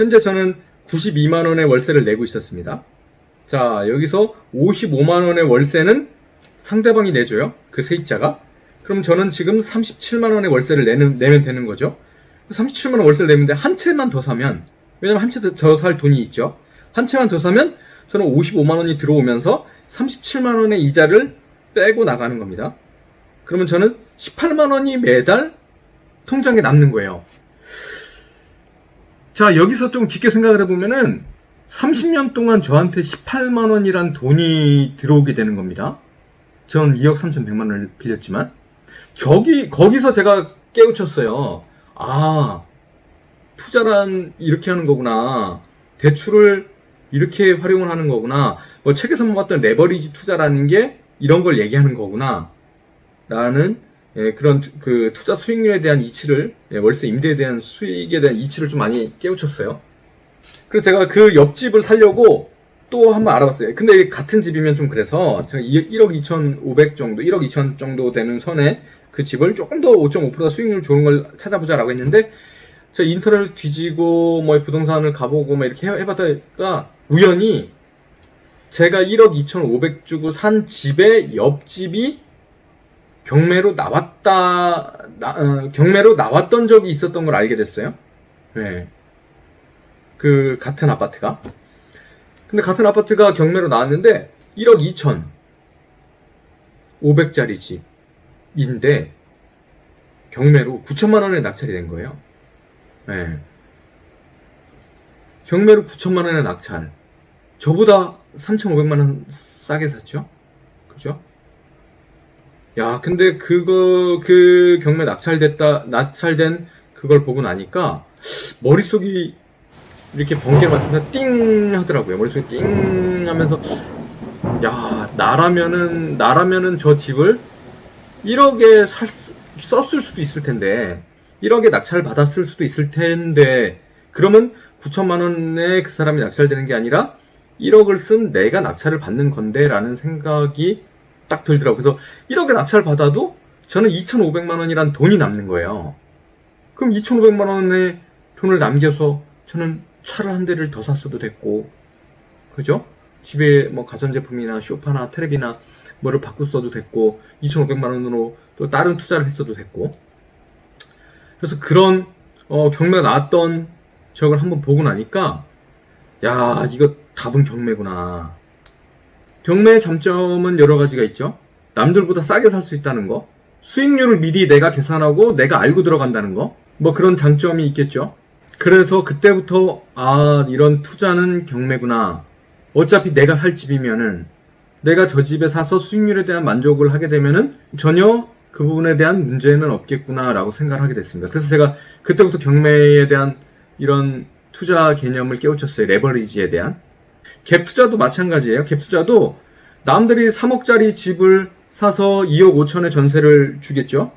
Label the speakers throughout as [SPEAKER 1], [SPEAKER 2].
[SPEAKER 1] 현재 저는 92만 원의 월세를 내고 있었습니다. 자, 여기서 55만 원의 월세는 상대방이 내줘요. 그 세입자가. 그럼 저는 지금 37만 원의 월세를 내면 되는 거죠. 37만 원 월세를 내는데 한 채만 더 사면, 왜냐면 한 채 더 살 돈이 있죠. 한 채만 더 사면 저는 55만 원이 들어오면서 37만 원의 이자를 빼고 나가는 겁니다. 그러면 저는 18만 원이 매달 통장에 남는 거예요. 자, 여기서 좀 깊게 생각을 해보면은 30년 동안 저한테 18만 원이란 돈이 들어오게 되는 겁니다. 전 2억 3,100만 원을 빌렸지만 거기서 제가 깨우쳤어요. 아, 투자란 이렇게 하는 거구나. 대출을 이렇게 활용을 하는 거구나. 뭐 책에서 봤던 레버리지 투자라는 게 이런 걸 얘기하는 거구나. 라는 그런 그 투자 수익률에 대한 이치를, 월세 임대에 대한 수익에 대한 이치를 좀 많이 깨우쳤어요. 그래서 제가 그 옆집을 살려고 또 한번 알아봤어요. 근데 같은 집이면 좀 그래서 제가 1억 2,500 정도, 1억 2천 정도 되는 선에 그 집을 조금 더 5.5% 수익률 좋은 걸 찾아보자라고 했는데, 제가 인터넷을 뒤지고 뭐 부동산을 가보고 막 이렇게 해봤다가 우연히 제가 1억 2,500 주고 산 집의 옆집이 경매로 나왔던 적이 있었던 걸 알게 됐어요. 네. 그 같은 아파트가. 근데 같은 아파트가 경매로 나왔는데 1억 2천 500짜리 집인데 경매로 9천만 원에 낙찰이 된 거예요. 네. 경매로 9천만 원에 낙찰. 저보다 3,500만 원 싸게 샀죠? 그죠? 야, 근데 그 경매 낙찰된 그걸 보고 나니까 머릿속이 이렇게 번개 맞으면서 띵 하더라고요. 머릿속이 띵 하면서, 야, 나라면은 저 집을 1억에 썼을 수도 있을 텐데, 1억에 낙찰을 받았을 수도 있을 텐데, 그러면 9천만 원에 그 사람이 낙찰되는 게 아니라 1억을 쓴 내가 낙찰을 받는 건데 라는 생각이 딱 들더라고요. 그래서 1억에 낙찰을 받아도 저는 2,500만 원이란 돈이 남는 거예요. 그럼 2,500만 원의 돈을 남겨서 저는 차를 한 대를 더 샀어도 됐고, 그죠? 집에 뭐 가전제품이나 소파나 테레비나 뭐를 바꿨어도 됐고, 2,500만 원으로 또 다른 투자를 했어도 됐고. 그래서 그런 경매가 나왔던 적을 한번 보고 나니까, 야, 이거 답은 경매구나. 경매의 장점은 여러 가지가 있죠. 남들보다 싸게 살 수 있다는 거, 수익률을 미리 내가 계산하고 내가 알고 들어간다는 거, 뭐 그런 장점이 있겠죠. 그래서 그때부터 이런 투자는 경매구나. 어차피 내가 살 집이면은 내가 저 집에 사서 수익률에 대한 만족을 하게 되면은 전혀 그 부분에 대한 문제는 없겠구나 라고 생각을 하게 됐습니다. 그래서 제가 그때부터 경매에 대한 이런 투자 개념을 깨우쳤어요. 레버리지에 대한. 갭 투자도 마찬가지예요. 갭 투자도 남들이 3억짜리 집을 사서 2억 5천에 전세를 주겠죠.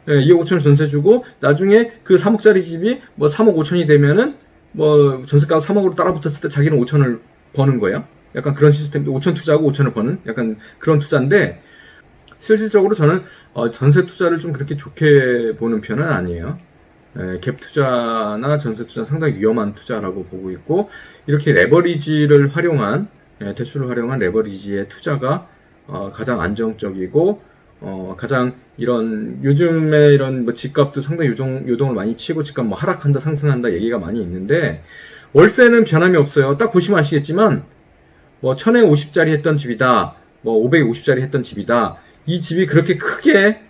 [SPEAKER 1] 네, 2억 5천에 전세 주고 나중에 그 3억짜리 집이 뭐 3억 5천이 되면은 뭐 전세가 3억으로 따라붙었을 때 자기는 5천을 버는 거예요. 약간 그런 시스템, 5천 투자하고 5천을 버는 약간 그런 투자인데, 실질적으로 저는 전세 투자를 좀 그렇게 좋게 보는 편은 아니에요. 갭 투자나 전세 투자 상당히 위험한 투자라고 보고 있고, 이렇게 레버리지를 활용한, 대출을 활용한 레버리지의 투자가 가장 안정적이고, 가장 요즘에 이런 뭐 집값도 상당히 요동을 많이 치고 집값 뭐 하락한다 상승한다 얘기가 많이 있는데, 월세는 변함이 없어요. 딱 보시면 아시겠지만 뭐 1000에 50짜리 했던 집이다, 뭐 500에 50짜리 했던 집이다, 이 집이 그렇게 크게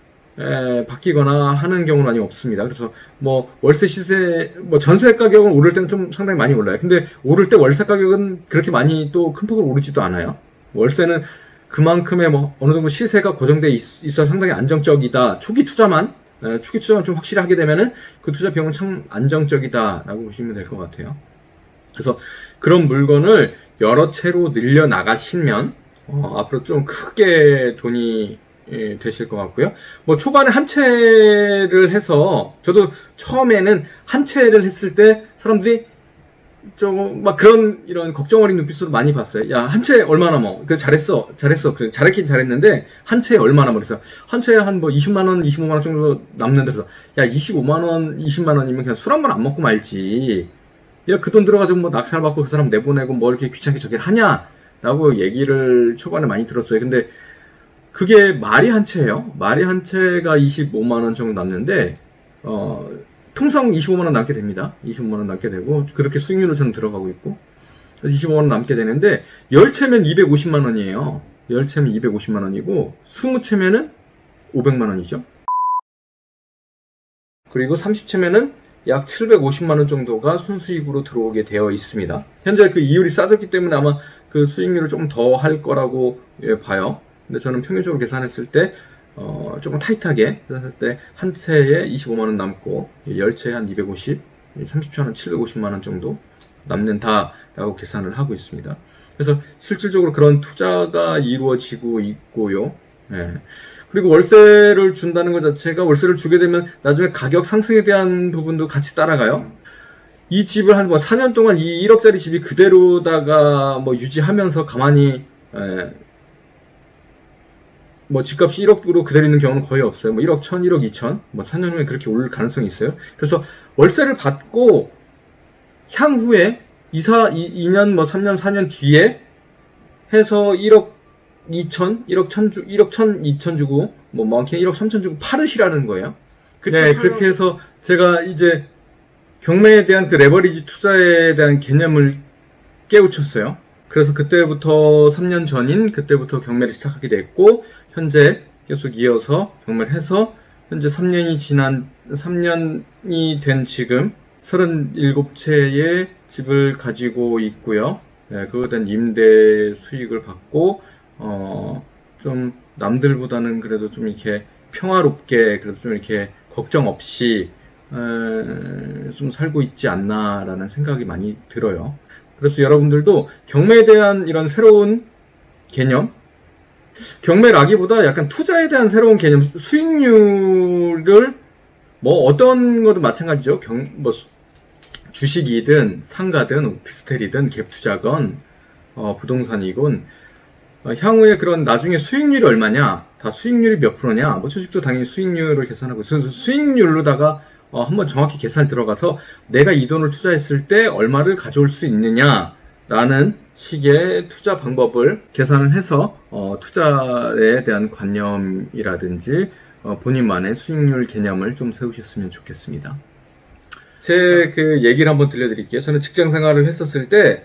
[SPEAKER 1] 바뀌거나 하는 경우는 많이 없습니다. 그래서 뭐 월세 시세, 뭐 전세 가격은 오를 때는 좀 상당히 많이 올라요. 근데 오를 때 월세 가격은 그렇게 많이 또 큰 폭으로 오르지도 않아요. 월세는 그만큼의 뭐 어느 정도 시세가 고정돼 있어 상당히 안정적이다. 초기 투자만 좀 확실히 하게 되면은 그 투자 비용은 참 안정적이다라고 보시면 될 것 같아요. 그래서 그런 물건을 여러 채로 늘려 나가시면 앞으로 좀 크게 돈이 되실 것 같고요. 뭐 초반에 한 채를 해서, 저도 처음에는 한 채를 했을 때 사람들이 좀 막 이런 걱정 어린 눈빛으로 많이 봤어요. 야, 한 채 얼마나 뭐, 잘했어. 그래, 잘했긴 잘했는데 한 채에 얼마나 뭐, 그래서 한 채에 한 뭐 20만 원, 25만 원 정도 남는데, 그래서 야, 25만 원, 20만 원이면 그냥 술 한 번 안 먹고 말지. 내가 그 돈 들어가지고 뭐 낙찰받고 그 사람 내보내고 뭐 이렇게 귀찮게 저길 하냐라고 얘기를 초반에 많이 들었어요. 근데 그게 말이 한 채예요. 말이 한 채가 25만 원 정도 남는데 통상 25만 원 남게 됩니다. 25만 원 남게 되고 그렇게 수익률로 저는 들어가고 있고 그래서 25만 원 남게 되는데 10채면 250만 원이에요. 10채면 250만 원이고 20채면은 500만 원이죠. 그리고 30채면은 약 750만 원 정도가 순수익으로 들어오게 되어 있습니다. 현재 그 이율이 싸졌기 때문에 아마 그 수익률을 조금 더 할 거라고 봐요. 근데 저는 평균적으로 계산했을 때 조금 타이트하게 계산했을 때 한 채에 25만 원 남고 10채에 한 250, 30채는 750만 원 정도 남는다라고 계산을 하고 있습니다. 그래서 실질적으로 그런 투자가 이루어지고 있고요. 예. 그리고 월세를 준다는 것 자체가 월세를 주게 되면 나중에 가격 상승에 대한 부분도 같이 따라가요. 이 집을 한 4년 동안 이 1억짜리 집이 그대로다가 유지하면서 가만히 집값이 1억으로 그대로 있는 경우는 거의 없어요. 1억 1000, 1억 2000, 4년 후에 그렇게 오를 가능성이 있어요. 그래서 월세를 받고 향후에 2년, 3년, 4년 뒤에 해서 1억 2천, 1억 2천 주고, 많게는 1억 3천 주고 파르시라는 거예요. 네, 그렇게 해서 제가 이제 경매에 대한 그 레버리지 투자에 대한 개념을 깨우쳤어요. 그래서 그때부터 3년 전인 그때부터 경매를 시작하게 됐고, 현재 계속 이어서 경매를 해서, 현재 3년이 된 지금 37채의 집을 가지고 있고요. 네, 그거에 대한 임대 수익을 받고, 좀 남들보다는 그래도 좀 이렇게 평화롭게 그래도 좀 이렇게 걱정 없이 좀 살고 있지 않나라는 생각이 많이 들어요. 그래서 여러분들도 경매에 대한 이런 새로운 개념, 경매라기보다 약간 투자에 대한 새로운 개념, 수익률을 어떤 것도 마찬가지죠. 주식이든 상가든 오피스텔이든 갭투자건 부동산이건 향후에 그런 나중에 수익률이 얼마냐, 다 수익률이 몇 프로냐, 주식도 당연히 수익률을 계산하고 있어서 수익률로다가 한번 정확히 계산 들어가서 내가 이 돈을 투자했을 때 얼마를 가져올 수 있느냐라는 식의 투자 방법을 계산을 해서 투자에 대한 관념이라든지 본인만의 수익률 개념을 좀 세우셨으면 좋겠습니다. 제 그 얘기를 한번 들려드릴게요. 저는 직장 생활을 했었을 때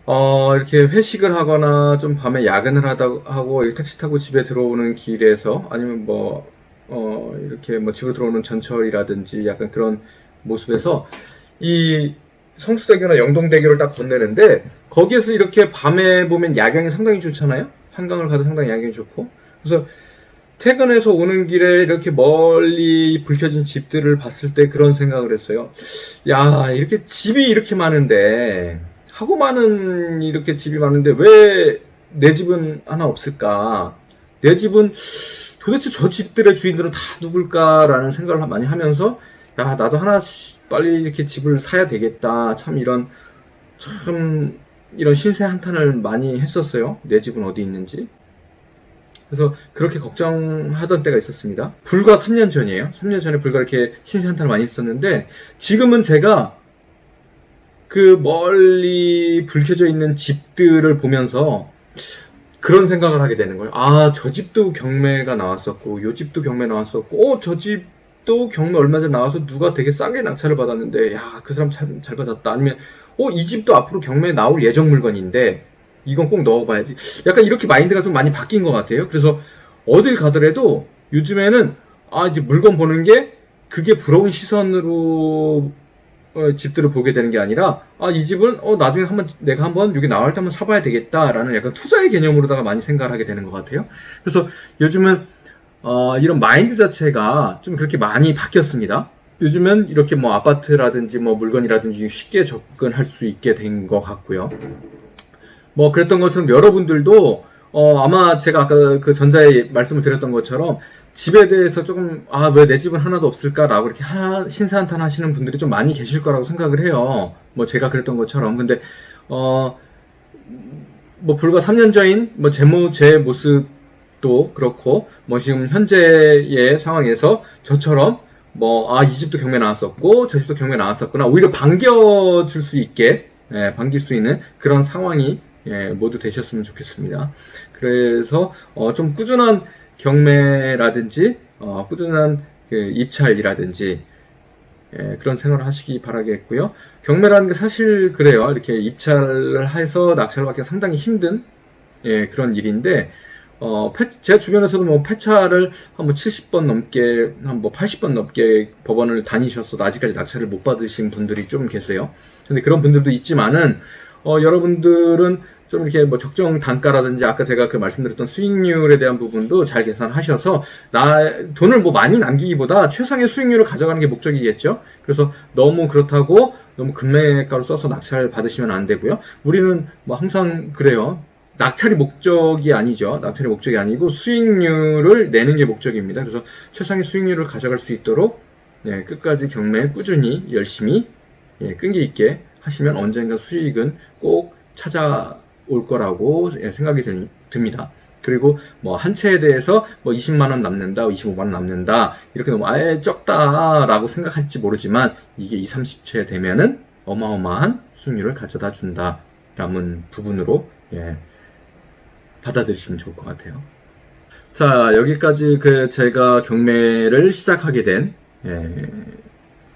[SPEAKER 1] 이렇게 회식을 하거나 좀 밤에 야근을 하고 택시 타고 집에 들어오는 길에서 아니면 이렇게 집으로 들어오는 전철이라든지 약간 그런 모습에서 이 성수대교나 영동대교를 딱 건너는데 거기에서 이렇게 밤에 보면 야경이 상당히 좋잖아요. 한강을 가도 상당히 야경이 좋고 그래서 퇴근해서 오는 길에 이렇게 멀리 불 켜진 집들을 봤을 때 그런 생각을 했어요. 야, 이렇게 집이 이렇게 많은데 하고 많은 이렇게 집이 많은데 왜 내 집은 하나 없을까? 내 집은 도대체 저 집들의 주인들은 다 누굴까라는 생각을 많이 하면서 야 나도 하나 빨리 이렇게 집을 사야 되겠다. 참 이런 신세 한탄을 많이 했었어요. 내 집은 어디 있는지. 그래서 그렇게 걱정하던 때가 있었습니다. 불과 3년 전이에요. 3년 전에 불과 이렇게 신세 한탄을 많이 했었는데 지금은 제가 그 멀리 불 켜져 있는 집들을 보면서 그런 생각을 하게 되는 거예요. 아, 저 집도 경매가 나왔었고, 요 집도 경매 나왔었고, 저 집도 경매 얼마 전에 나와서 누가 되게 싸게 낙찰을 받았는데, 야, 그 사람 잘 받았다. 아니면, 이 집도 앞으로 경매에 나올 예정 물건인데, 이건 꼭 넣어봐야지. 약간 이렇게 마인드가 좀 많이 바뀐 것 같아요. 그래서 어딜 가더라도 요즘에는, 이제 물건 보는 게 그게 부러운 시선으로 집들을 보게 되는 게 아니라 이 집은 나중에 내가 한번 여기 나올 때 한번 사봐야 되겠다라는 약간 투자의 개념으로다가 많이 생각을 하게 되는 것 같아요. 그래서 요즘은 이런 마인드 자체가 좀 그렇게 많이 바뀌었습니다. 요즘은 이렇게 아파트라든지 물건이라든지 쉽게 접근할 수 있게 된 것 같고요. 그랬던 것처럼 여러분들도 아마 제가 아까 그 전자에 말씀을 드렸던 것처럼 집에 대해서 조금 왜 내 집은 하나도 없을까라고 이렇게 신세한탄 하시는 분들이 좀 많이 계실 거라고 생각을 해요. 제가 그랬던 것처럼. 근데 불과 3년 전인 제 모습도 그렇고 지금 현재의 상황에서 저처럼 이 집도 경매 나왔었고, 저 집도 경매 나왔었구나. 오히려 반겨줄 수 있게, 반길 수 있는 그런 상황이, 모두 되셨으면 좋겠습니다. 그래서, 좀 꾸준한 경매라든지, 꾸준한 그 입찰이라든지, 그런 생활을 하시기 바라겠고요. 경매라는 게 사실 그래요. 이렇게 입찰을 해서 낙찰을 받기가 상당히 힘든, 그런 일인데, 제 주변에서도 뭐 폐차를 한 70번 넘게, 한 80번 넘게 법원을 다니셔서도 아직까지 낙찰을 못 받으신 분들이 좀 계세요. 근데 그런 분들도 있지만은, 여러분들은 좀 이렇게 뭐 적정 단가라든지 아까 제가 그 말씀드렸던 수익률에 대한 부분도 잘 계산하셔서 돈을 뭐 많이 남기기보다 최상의 수익률을 가져가는 게 목적이겠죠. 그래서 너무 그렇다고 너무 금매가로 써서 낙찰 받으시면 안 되고요. 우리는 뭐 항상 그래요. 낙찰이 목적이 아니죠. 낙찰이 목적이 아니고 수익률을 내는 게 목적입니다. 그래서 최상의 수익률을 가져갈 수 있도록 끝까지 경매 꾸준히 열심히 끈기 있게 하시면 언젠가 수익은 꼭 찾아올 거라고 생각이 듭니다. 그리고 뭐 한 채에 대해서 뭐 20만원 남는다, 25만원 남는다 이렇게 너무 아예 적다라고 생각할지 모르지만 이게 20, 30채 되면은 어마어마한 수익률을 가져다 준다라는 부분으로 받아들이시면 좋을 것 같아요. 자, 여기까지 제가 경매를 시작하게 된,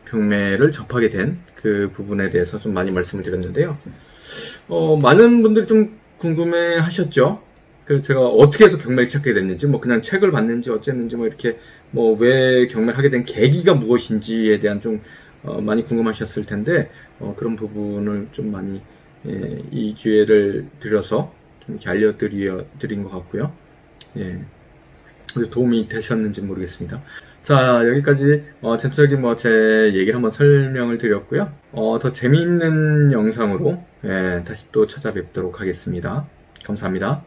[SPEAKER 1] 경매를 접하게 된 그 부분에 대해서 좀 많이 말씀을 드렸는데요. 많은 분들이 좀 궁금해 하셨죠? 제가 어떻게 해서 경매를 시작하게 됐는지, 뭐 그냥 책을 봤는지 어쨌는지, 뭐 이렇게, 뭐 왜 경매를 하게 된 계기가 무엇인지에 대한 좀, 많이 궁금하셨을 텐데, 그런 부분을 좀 많이, 이 기회를 들여서 좀 이렇게 알려드린 것 같고요. 도움이 되셨는지 모르겠습니다. 자, 여기까지 전체적인 제 얘기를 한번 설명을 드렸고요. 더 재미있는 영상으로 다시 또 찾아뵙도록 하겠습니다. 감사합니다.